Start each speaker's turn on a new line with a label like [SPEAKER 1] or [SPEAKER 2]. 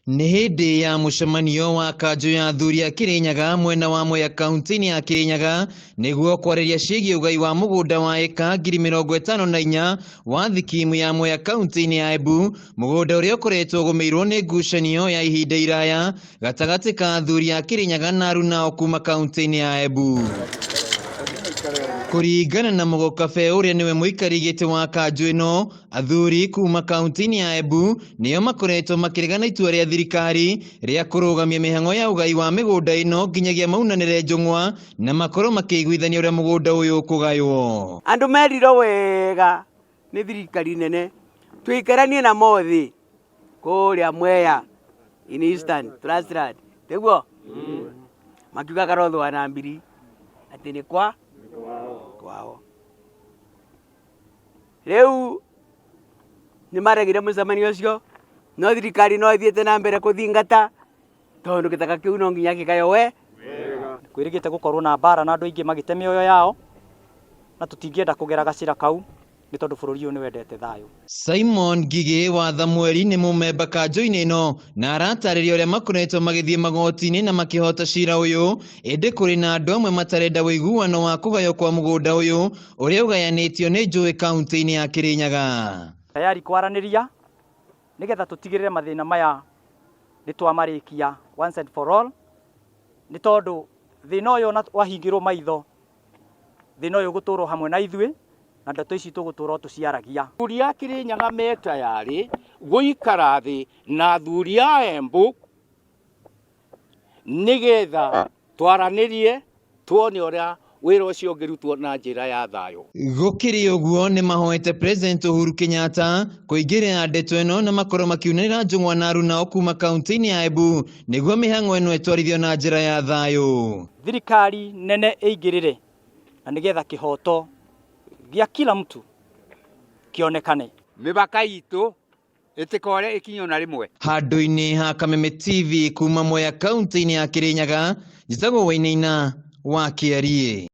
[SPEAKER 1] Nĩ hĩndĩ ya mũcemanio wa kanjũ ya athuri a Kirinyaga mwena wa Mwea kaunti-inĩ ya Kirinyaga nĩguo kwarĩria ciĩgiĩ ũgai wa mũgũnda wa eka 54,000 wa thikimu ya Mwea kaunti-inĩ ya Embu, mũgũnda ũrĩa ũkoretwo ũgũmĩirwo nĩ ngucanio ya ihinda iraya gatagatĩ ka athuri a Kirinyaga na aruna ao kuma kaunti-inĩ ya Embu. Kũringana na Mũgokabe ũrĩa nĩwe mũikari gĩtĩ wa kanjũ ĩno, athuri kuma kaunti-inĩ ya Embu nĩo makoretwo makĩregana itua rĩa thirikari rĩa kũrũgamia mĩhang'o ya ũgai wa mĩgũnda ĩno nginyagia maunanĩre njũng'wa na makorwo makĩiguithania ũrĩa mũgũnda ũyũ ũkũgaywo.
[SPEAKER 2] Andũ merirwo wega nĩ thirikari nene tũikaranie na mothi kũrĩa Mwea in Eastern Trustland nĩguo makiuga Karotho wa Nambiri atĩ nĩ kwao. Rĩu nĩ maregire mũcemanio ũcio no thirikari no ithiĩte na mbere kũthingata tondũ gĩthaka kĩu no nginya gĩgayo wega.
[SPEAKER 3] Kwĩrĩgĩte gũkorwo na mbara na andũ aingĩ magĩte mĩoyo yao na tũtingĩenda kũgera gacĩra kau nĩ tondũ bũrũri ũyũ nĩ wendete thayũ.
[SPEAKER 1] Simon Ngigĩ wa Thamweri nĩ mũmemba kanjũ-inĩ ĩno na aratarĩria ũrĩa makoretwo magĩthiĩ magoti-inĩ na makĩhota cira ũyũ, ĩndĩ kũrĩ na andũ amwe matarenda ũiguano wa kũgaywo kwa mũgũnda ũyũ ũrĩa ũgayanĩtio nĩ njũĩ kaunti-inĩ ya Kirinyaga.
[SPEAKER 3] Tayari kwaranĩria nĩgetha tũtigĩrĩre mathĩna maya nĩ twamarĩkia once and for all, nĩ tondũ thĩna ũyũ wahingĩrwo maitho thĩna ũyũ gũtũrwo hamwe na ithuĩ na ndeto ici tũgũtũra tũciaragia.
[SPEAKER 4] Athuri a Kirinyaga me tayari gũikara thĩ na athuri a Embu nĩgetha twaranĩrie tuone ũrĩa wĩra ũcio ũngĩrutwo na njĩra ya thayũ.
[SPEAKER 1] Gũkĩrĩ ũguo nĩ mahoete President Uhuru Kenyatta kũingĩrĩra ndeto ĩno na makorwo makiunanĩra njũng'wa na aruna ao kuma kaunti-inĩ ya Embu nĩguo mĩhang'o ĩno ĩtwarithio na njĩra ya thayũ.
[SPEAKER 3] Thirikari nene ĩingĩrĩre na nĩgetha kĩhoto gĩa kila mtu kĩonekane.
[SPEAKER 4] Mĩbaka itũ ĩtĩkore ĩkinywo na rĩmwe.
[SPEAKER 1] Handũ-inĩ ha Kameme TV kuma Mwea kaunti-inĩ ya Kirinyaga, njĩtagwo Wainaina wa Kĩarie.